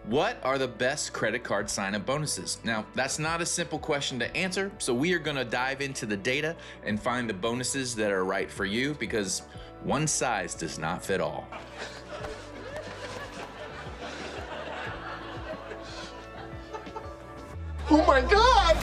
What are the best credit card sign-up bonuses? Now, that's not a simple question to answer, so we are gonna dive into the data and find the bonuses that are right for you, because one size does not fit all. Oh my God!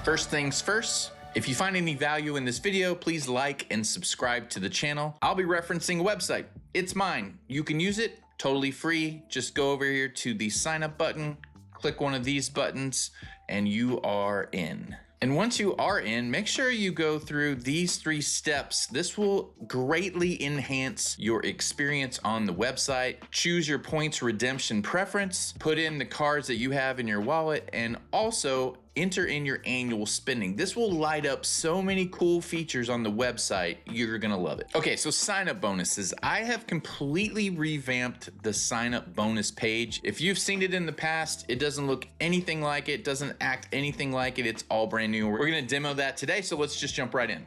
First things first, if you find any value in this video, please like and subscribe to the channel. I'll be referencing a website. It's mine. You can use it totally free. Just go over here to the sign up button, click one of these buttons, and you are in. And once you are in, make sure you go through these 3 steps. This will greatly enhance your experience on the website. Choose your points redemption preference, put in the cards that you have in your wallet, and also enter in your annual spending. This will light up so many cool features on the website. You're gonna love it. Okay, so sign up bonuses. I have completely revamped the sign up bonus page. If you've seen it in the past, it doesn't look anything like it, doesn't act anything like it. It's all brand new. We're gonna demo that today, so let's just jump right in.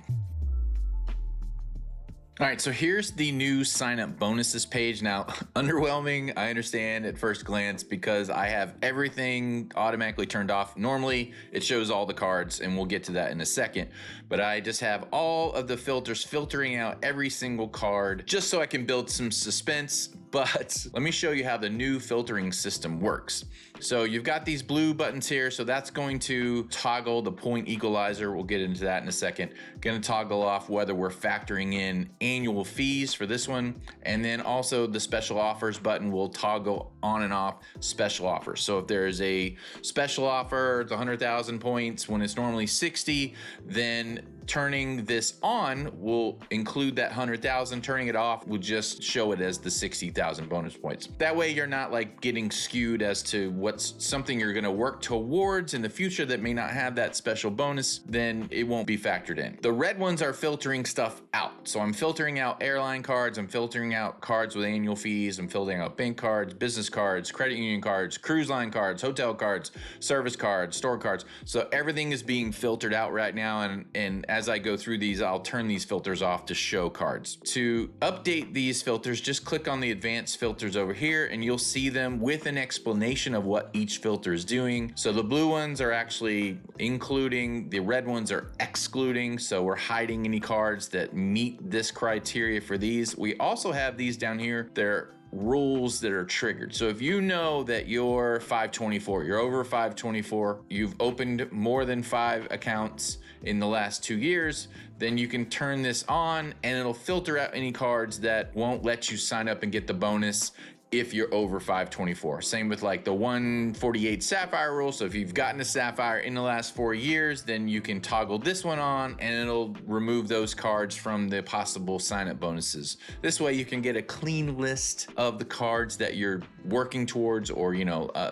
All right, so here's the new sign up bonuses page. Now, underwhelming, I understand at first glance, because I have everything automatically turned off. Normally, it shows all the cards, and we'll get to that in a second. But I just have all of the filters filtering out every single card just so I can build some suspense. But let me show you how the new filtering system works. So you've got these blue buttons here, so that's going to toggle the point equalizer. We'll get into that in a second. Gonna toggle off whether we're factoring in annual fees for this one, and then also the special offers button will toggle on and off special offers. So if there's a special offer, it's 100,000 points when it's normally 60, then turning this on will include that 100,000. Turning it off will just show it as the 60,000 bonus points. That way you're not like getting skewed as to what's something you're gonna work towards in the future that may not have that special bonus, then it won't be factored in. The red ones are filtering stuff out. So I'm filtering out airline cards, I'm filtering out cards with annual fees, I'm filtering out bank cards, business cards, credit union cards, cruise line cards, hotel cards, service cards, store cards. So everything is being filtered out right now, and as I go through these, I'll turn these filters off to show cards. To update these filters, just click on the advanced filters over here and you'll see them with an explanation of what each filter is doing. So the blue ones are actually including, the red ones are excluding. So we're hiding any cards that meet this criteria for these. We also have these down here. They're rules that are triggered. So if you know that you're 524, you're over 524, you've opened more than 5 accounts in the last 2 years, then you can turn this on and it'll filter out any cards that won't let you sign up and get the bonus if you're over 524. Same with like the 148 Sapphire rule. So if you've gotten a Sapphire in the last 4 years, then you can toggle this one on and it'll remove those cards from the possible sign-up bonuses. This way you can get a clean list of the cards that you're working towards, or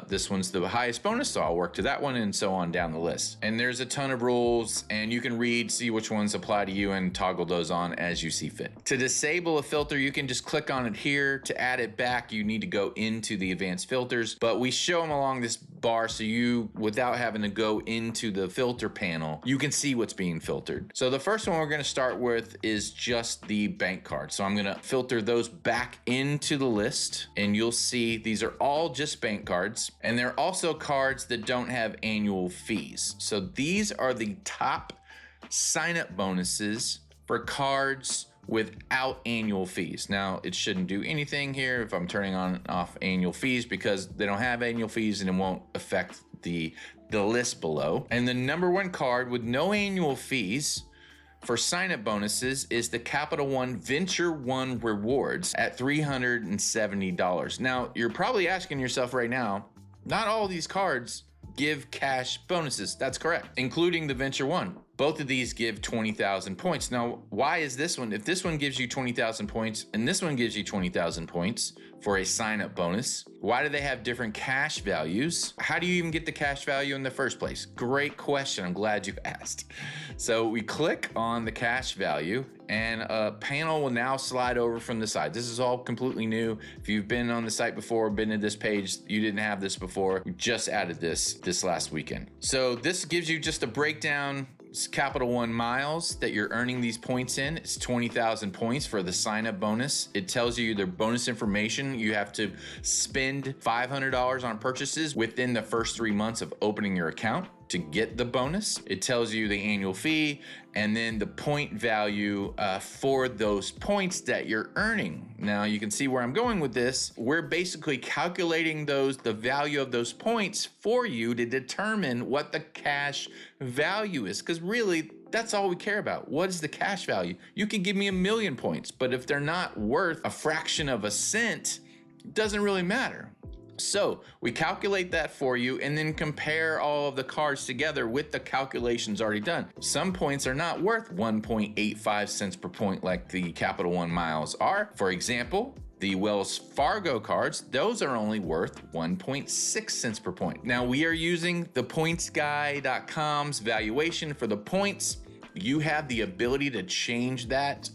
this one's the highest bonus, so I'll work to that one, and so on down the list. And there's a ton of rules, and you can read, see which ones apply to you, and toggle those on as you see fit. To disable a filter, you can just click on it here. To add it back, you need to go into the advanced filters, but we show them along this bar, so you, without having to go into the filter panel, you can see what's being filtered. So the first one we're going to start with is just the bank card. So I'm going to filter those back into the list, and you'll see these are all just bank cards, and they're also cards that don't have annual fees. So these are the top sign-up bonuses for cards without annual fees. Now, it shouldn't do anything here if I'm turning on and off annual fees, because they don't have annual fees and it won't affect the list below. And the number one card with no annual fees for sign-up bonuses is the Capital One Venture One Rewards at $370. Now, you're probably asking yourself right now, not all of these cards give cash bonuses. That's correct, including the Venture One. Both of these give 20,000 points. Now, why is this one? If this one gives you 20,000 points and this one gives you 20,000 points for a sign-up bonus, why do they have different cash values? How do you even get the cash value in the first place? Great question. I'm glad you asked. So we click on the cash value and a panel will now slide over from the side. This is all completely new. If you've been on the site before, been to this page, you didn't have this before. We just added this last weekend. So this gives you just a breakdown Capital One miles that you're earning these points in. It's 20,000 points for the sign up bonus. It tells you the bonus information. You have to spend $500 on purchases within the first 3 months of opening your account to get the bonus. It tells you the annual fee and then the point value for those points that you're earning. Now you can see where I'm going with this. We're basically calculating the value of those points for you to determine what the cash value is, because really that's all we care about. What is the cash value? You can give me 1,000,000 points, but if they're not worth a fraction of a cent, it doesn't really matter. So we calculate that for you and then compare all of the cards together with the calculations already done. Some points are not worth 1.85 cents per point like the Capital One miles are. For example, the Wells Fargo cards, those are only worth 1.6 cents per point. Now we are using the pointsguy.com's valuation for the points. You have the ability to change that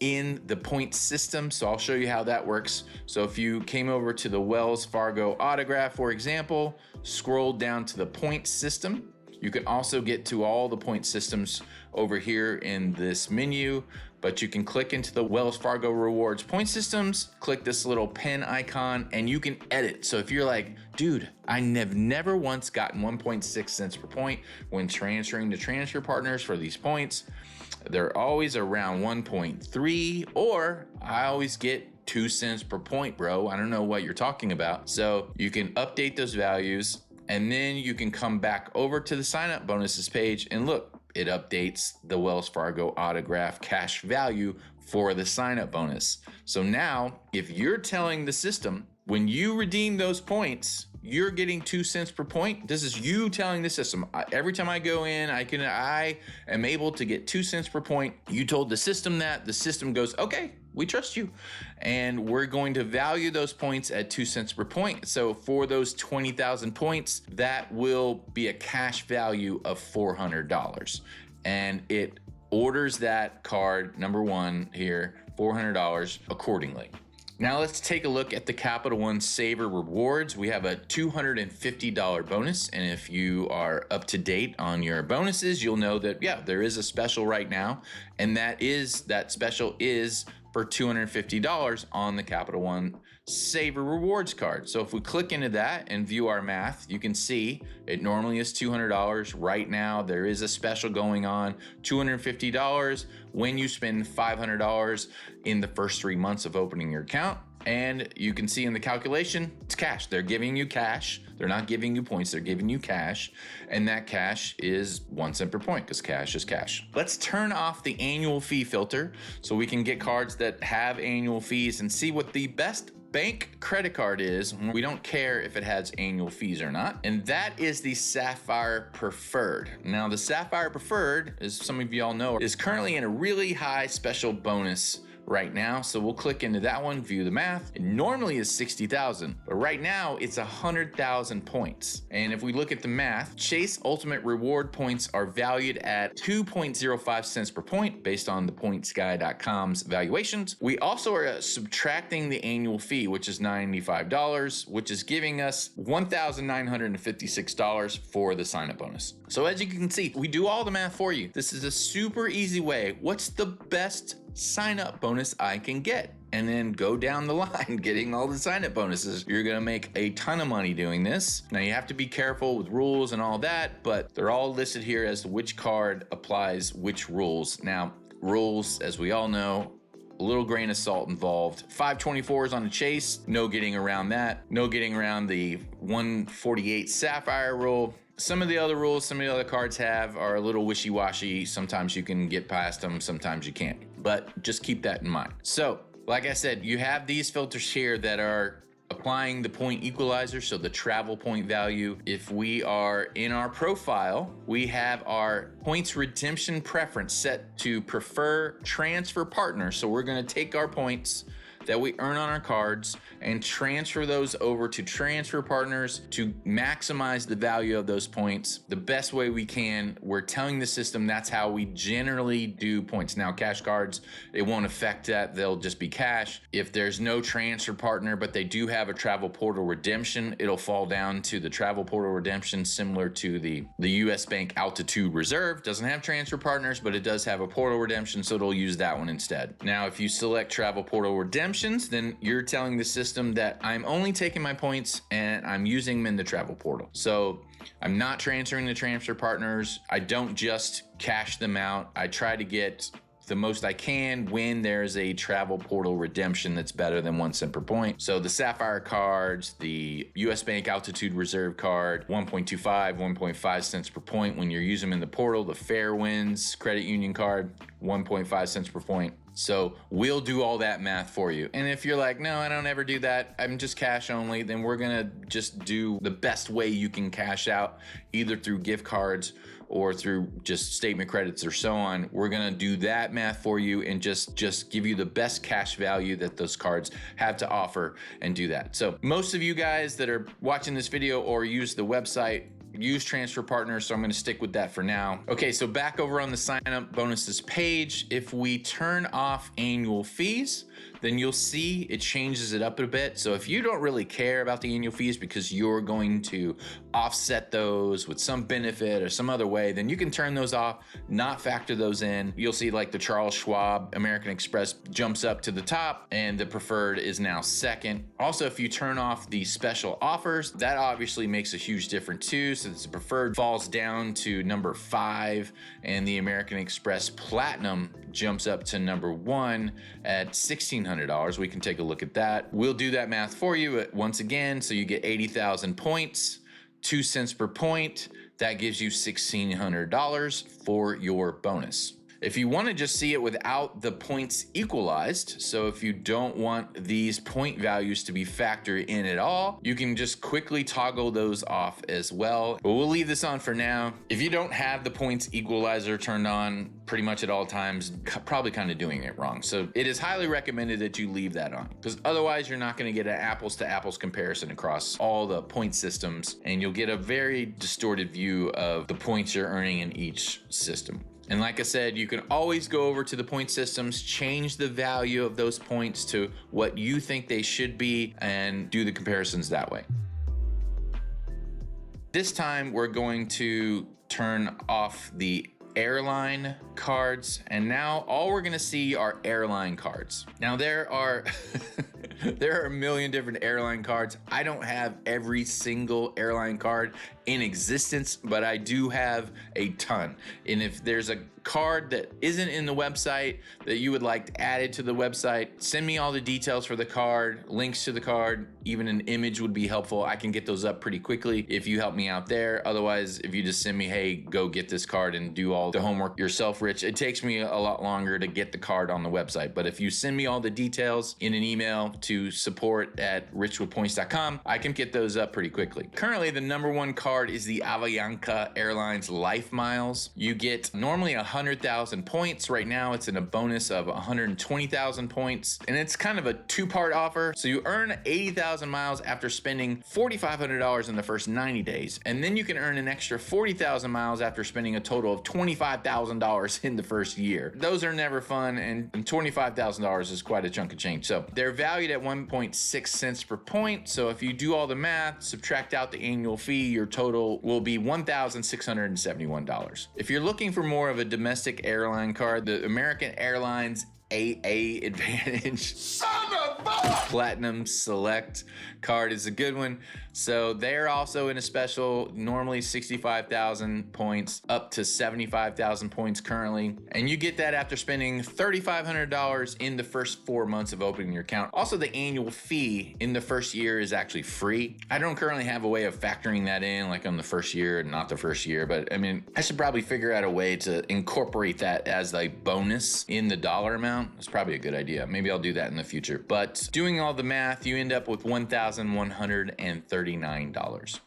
in the point system. So I'll show you how that works. So if you came over to the Wells Fargo autograph, for example, scroll down to the point system. You can also get to all the point systems over here in this menu, but you can click into the Wells Fargo rewards point systems, click this little pen icon, and you can edit. So if you're like, dude, I have never once gotten 1.6 cents per point when transferring to transfer partners for these points, they're always around 1.3, or I always get 2 cents per point, bro. I don't know what you're talking about. So you can update those values, and then you can come back over to the sign up bonuses page and look, it updates the Wells Fargo autograph cash value for the sign up bonus. So now if you're telling the system, when you redeem those points, you're getting 2 cents per point. This is you telling the system, every time I go in, I am able to get 2 cents per point. You told the system that, the system goes, okay, we trust you. And we're going to value those points at 2 cents per point. So for those 20,000 points, that will be a cash value of $400. And it orders that card, number one here, $400 accordingly. Now let's take a look at the Capital One Saver Rewards. We have a $250 bonus, and if you are up to date on your bonuses, you'll know that, yeah, there is a special right now, and that special is for $250 on the Capital One Saver Rewards card. So if we click into that and view our math, you can see it normally is $200. Right now, there is a special going on, $250 when you spend $500 in the first 3 months of opening your account. And you can see in the calculation, it's cash. They're giving you cash. They're not giving you points, they're giving you cash. And that cash is 1 cent per point because cash is cash. Let's turn off the annual fee filter so we can get cards that have annual fees and see what the best bank credit card is. We don't care if it has annual fees or not. And that is the Sapphire Preferred. Now the Sapphire Preferred, as some of y'all know, is currently in a really high special bonus right now. So we'll click into that one, view the math. It normally is 60,000, but right now it's 100,000 points. And if we look at the math, Chase Ultimate Reward points are valued at 2.05 cents per point based on the pointsguy.com's valuations. We also are subtracting the annual fee, which is $95, which is giving us $1,956 for the sign up bonus. So as you can see, we do all the math for you. This is a super easy way. What's the best sign up bonus I can get? And then go down the line getting all the sign up bonuses. You're gonna make a ton of money doing this. Now you have to be careful with rules and all that, but they're all listed here as to which card applies which rules. Now rules, as we all know, a little grain of salt involved. 524s on a Chase, no getting around that. No getting around the 148 Sapphire rule. Some of the other rules some of the other cards have are a little wishy-washy. Sometimes you can get past them, sometimes you can't. But just keep that in mind. So, like I said, you have these filters here that are applying the point equalizer, so the travel point value. If we are in our profile, we have our points redemption preference set to prefer transfer partner. So we're gonna take our points that we earn on our cards and transfer those over to transfer partners to maximize the value of those points the best way we can. We're telling the system that's how we generally do points. Now, cash cards, it won't affect that. They'll just be cash. If there's no transfer partner, but they do have a travel portal redemption, it'll fall down to the travel portal redemption, similar to the US Bank Altitude Reserve. Doesn't have transfer partners, but it does have a portal redemption, so it'll use that one instead. Now, if you select travel portal redemptions, then you're telling the system that I'm only taking my points and I'm using them in the travel portal. So I'm not transferring the transfer partners. I don't just cash them out. I try to get the most I can when there's a travel portal redemption that's better than 1 cent per point. So the Sapphire cards, the US Bank Altitude Reserve card, 1.25, 1.5 cents per point when you're using them in the portal. The Fairwinds Credit Union card, 1.5 cents per point. So we'll do all that math for you. And if you're like, no, I don't ever do that, I'm just cash only, then we're gonna just do the best way you can cash out, either through gift cards or through just statement credits or so on. We're gonna do that math for you and just give you the best cash value that those cards have to offer and do that. So most of you guys that are watching this video or use the website use transfer partners, so I'm going to stick with that for now. Okay, so back over on the sign up bonuses page, if we turn off annual fees, then you'll see it changes it up a bit. So if you don't really care about the annual fees because you're going to offset those with some benefit or some other way, then you can turn those off, not factor those in. You'll see like the Charles Schwab American Express jumps up to the top and the preferred is now second. Also, if you turn off the special offers, that obviously makes a huge difference too. So the preferred falls down to number 5 and the American Express Platinum jumps up to number 1 at $1,600. We can take a look at that. We'll do that math for you once again. So you get 80,000 points, 2 cents per point. That gives you $1,600 for your bonus. If you want to just see it without the points equalized, so if you don't want these point values to be factored in at all, you can just quickly toggle those off as well. But we'll leave this on for now. If you don't have the points equalizer turned on pretty much at all times, probably kind of doing it wrong. So it is highly recommended that you leave that on, because otherwise you're not going to get an apples to apples comparison across all the point systems, and you'll get a very distorted view of the points you're earning in each system. And like I said, you can always go over to the point systems, change the value of those points to what you think they should be, and do the comparisons that way. This time we're going to turn off the airline cards, and now all we're gonna see are airline cards. Now there are there are a million different airline cards. I don't have every single airline card in existence, but I do have a ton. And if there's a card that isn't in the website that you would like added to the website, send me all the details for the card, links to the card, even an image would be helpful. I can get those up pretty quickly if you help me out there. Otherwise, if you just send me, hey, go get this card and do all the homework yourself, Rich, it takes me a lot longer to get the card on the website. But if you send me all the details in an email to support@richwithpoints.com, I can get those up pretty quickly. Currently, the number one card is the Avianca Airlines Life Miles. You get normally 100,000 points. Right now, it's in a bonus of 120,000 points, and it's kind of a two-part offer. So you earn 80,000 miles after spending $4,500 in the first 90 days, and then you can earn an extra 40,000 miles after spending a total of $25,000 in the first year. Those are never fun, and $25,000 is quite a chunk of change. So they're valued at 1.6 cents per point. So if you do all the math, subtract out the annual fee, your total will be $1,671. If you're looking for more of a domestic airline card, the American Airlines AA Advantage Platinum Select card is a good one. So they're also in a special, normally 65,000 points up to 75,000 points currently. And you get that after spending $3,500 in the first 4 months of opening your account. Also, the annual fee in the first year is actually free. I don't currently have a way of factoring that in, like on the first year and not the first year, but I mean, I should probably figure out a way to incorporate that as a bonus in the dollar amount. It's probably a good idea. Maybe I'll do that in the future. But doing all the math, you end up with $1,139.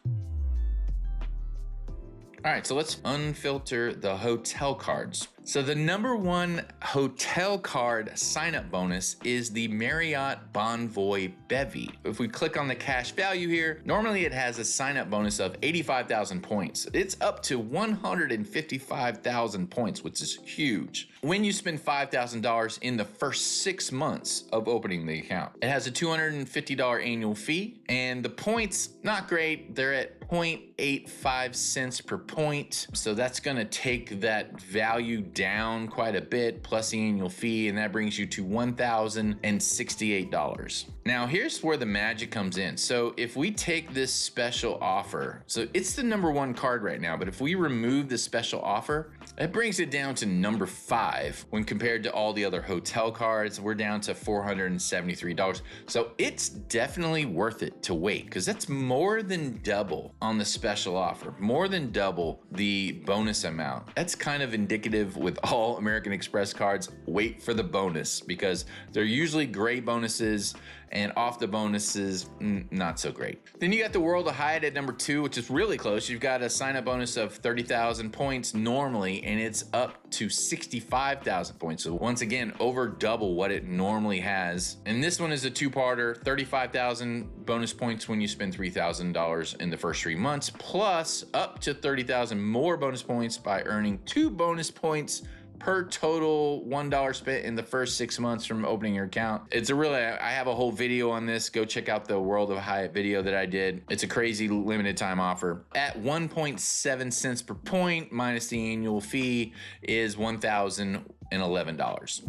All right, so let's unfilter the hotel cards. So the number one hotel card sign-up bonus is the Marriott Bonvoy Bevy. If we click on the cash value here, normally it has a sign-up bonus of 85,000 points. It's up to 155,000 points, which is huge. When you spend $5,000 in the first 6 months of opening the account, it has a $250 annual fee, and the points, not great. They're at 0.85 cents per point. So that's gonna take that value down quite a bit, plus the annual fee, and that brings you to $1,068. Now here's where the magic comes in. So if we take this special offer, so it's the number one card right now, but if we remove the special offer, that brings it down to number 5 when compared to all the other hotel cards. We're down to $473. So it's definitely worth it to wait, because that's more than double on the special offer, more than double the bonus amount. That's kind of indicative with all American Express cards. Wait for the bonus, because they're usually great bonuses, and off the bonuses, not so great. Then you got the World of Hyatt at number 2, which is really close. You've got a sign-up bonus of 30,000 points normally, and it's up to 65,000 points. So once again, over double what it normally has. And this one is a two-parter, 35,000 bonus points when you spend $3,000 in the first 3 months, plus up to 30,000 more bonus points by earning 2 bonus points per total $1 spent in the first 6 months from opening your account. It's a really, I have a whole video on this. Go check out the World of Hyatt video that I did. It's a crazy limited time offer. At 1.7 cents per point minus the annual fee is $1,011.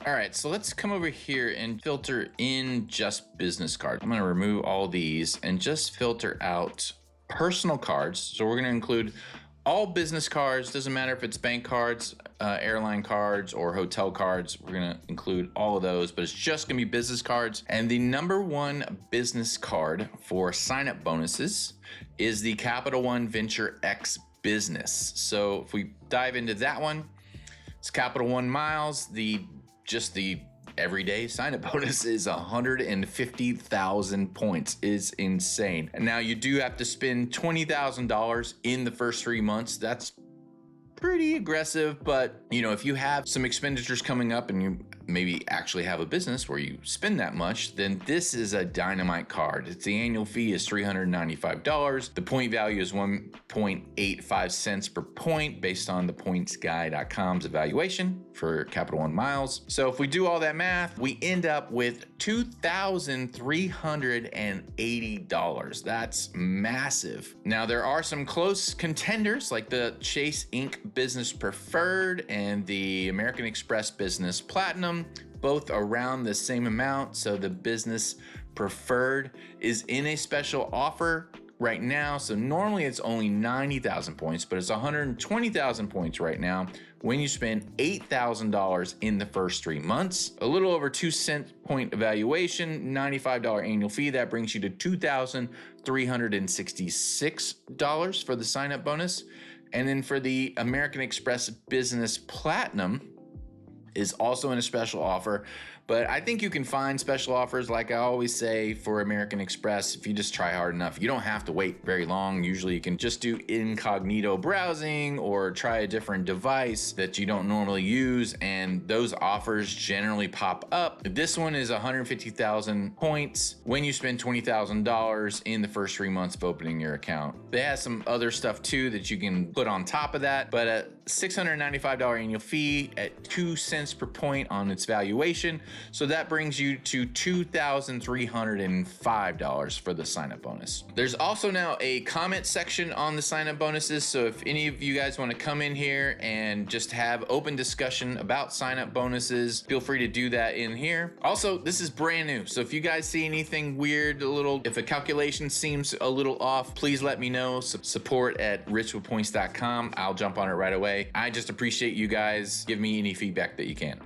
All right, so let's come over here and filter in just business cards. I'm gonna remove all these and just filter out personal cards. So we're gonna include all business cards. Doesn't matter if it's bank cards, airline cards, or hotel cards. We're gonna include all of those, but it's just gonna be business cards. And the number one business card for sign-up bonuses is the Capital One Venture X Business. So if we dive into that one, it's Capital One Miles. Just the everyday sign-up bonus is 150,000 points. Is insane. And now you do have to spend $20,000 in the first 3 months. That's pretty aggressive, but you know, if you have some expenditures coming up and you maybe actually have a business where you spend that much, then this is a dynamite card. It's the annual fee is $395. The point value is 1.85 cents per point based on the pointsguy.com's evaluation for Capital One Miles. So if we do all that math, we end up with $2,380. That's massive. Now there are some close contenders like the Chase Inc. Business Preferred and the American Express Business Platinum, both around the same amount. So the Business Preferred is in a special offer right now. So normally it's only 90,000 points, but it's 120,000 points right now when you spend $8,000 in the first 3 months. A little over 2 cent point evaluation, $95 annual fee. That brings you to $2,366 for the sign-up bonus. And then for the American Express Business Platinum is also in a special offer. But I think you can find special offers, like I always say, for American Express if you just try hard enough. You don't have to wait very long. Usually you can just do incognito browsing or try a different device that you don't normally use, and those offers generally pop up. This one is 150,000 points when you spend $20,000 in the first 3 months of opening your account. They have some other stuff too that you can put on top of that, but a $695 annual fee at 2 cents per point on its valuation. So that brings you to $2,305 for the sign-up bonus. There's also now a comment section on the sign-up bonuses. So if any of you guys want to come in here and just have open discussion about sign-up bonuses, feel free to do that in here. Also, this is brand new. So if you guys see anything weird, if a calculation seems a little off, please let me know. Support at richwithpoints.com. I'll jump on it right away. I just appreciate you guys. Give me any feedback that you can.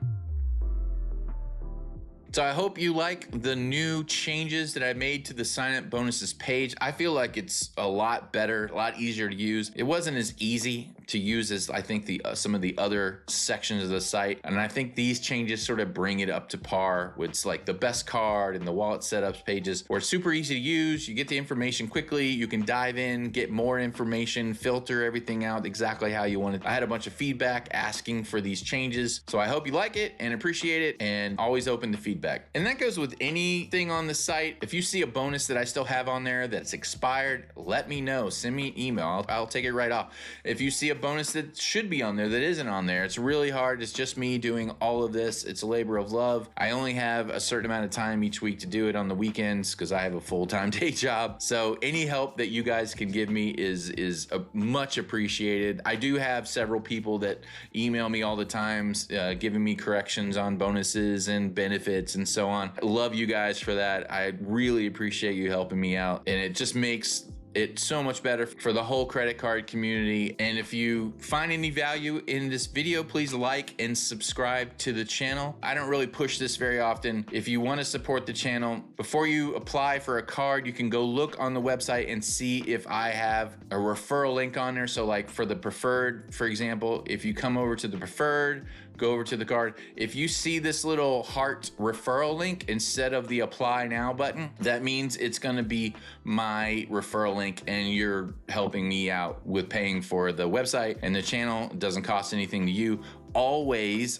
So I hope you like the new changes that I made to the sign-up bonuses page. I feel like it's a lot better, a lot easier to use. It wasn't as easy to use as I think the some of the other sections of the site. And I think these changes sort of bring it up to par with like the best card and the wallet setups pages, where it's super easy to use. You get the information quickly. You can dive in, get more information, filter everything out exactly how you want it. I had a bunch of feedback asking for these changes, so I hope you like it and appreciate it, and always open to feedback. And that goes with anything on the site. If you see a bonus that I still have on there that's expired, let me know. Send me an email. I'll take it right off. If you see a bonus that should be on there that isn't on there, it's really hard. It's just me doing all of this. It's a labor of love. I only have a certain amount of time each week to do it on the weekends because I have a full-time day job. So any help that you guys can give me is much appreciated. I do have several people that email me all the time, giving me corrections on bonuses and benefits and so on. I love you guys for that. I really appreciate you helping me out, and it just makes it's so much better for the whole credit card community. And if you find any value in this video, please like and subscribe to the channel. I don't really push this very often. If you want to support the channel, before you apply for a card, you can go look on the website and see if I have a referral link on there. So like for the preferred, for example, if you come over to the preferred, go over to the card. If you see this little heart referral link instead of the apply now button, that means it's gonna be my referral link, and you're helping me out with paying for the website and the channel. It doesn't cost anything to you. Always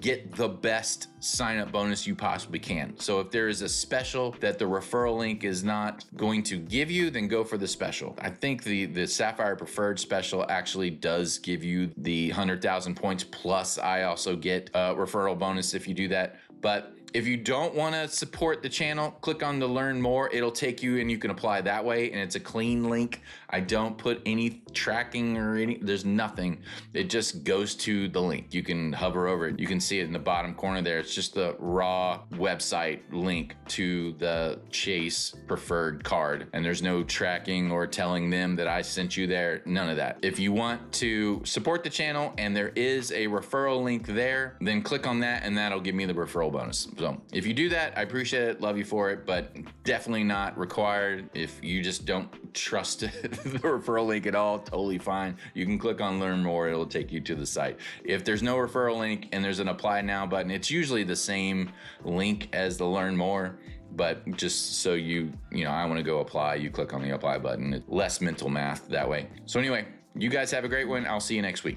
get the best sign up bonus you possibly can. So if there is a special that the referral link is not going to give you, then go for the special. I think the Sapphire Preferred special actually does give you the 100,000 points, plus I also get a referral bonus if you do that. But if you don't want to support the channel, click on the learn more. It'll take you and you can apply that way, and it's a clean link. I don't put any tracking or there's nothing. It just goes to the link. You can hover over it. You can see it in the bottom corner there. It's just the raw website link to the Chase preferred card, and there's no tracking or telling them that I sent you there. None of that. If you want to support the channel and there is a referral link there, then click on that and that'll give me the referral bonus. So if you do that, I appreciate it, love you for it, but definitely not required. If you just don't trust the referral link at all, totally fine. You can click on learn more, it'll take you to the site. If there's no referral link and there's an apply now button, it's usually the same link as the learn more, but just so you know, I want to go apply, you click on the apply button. It's less mental math that way. So anyway, you guys have a great one. I'll see you next week.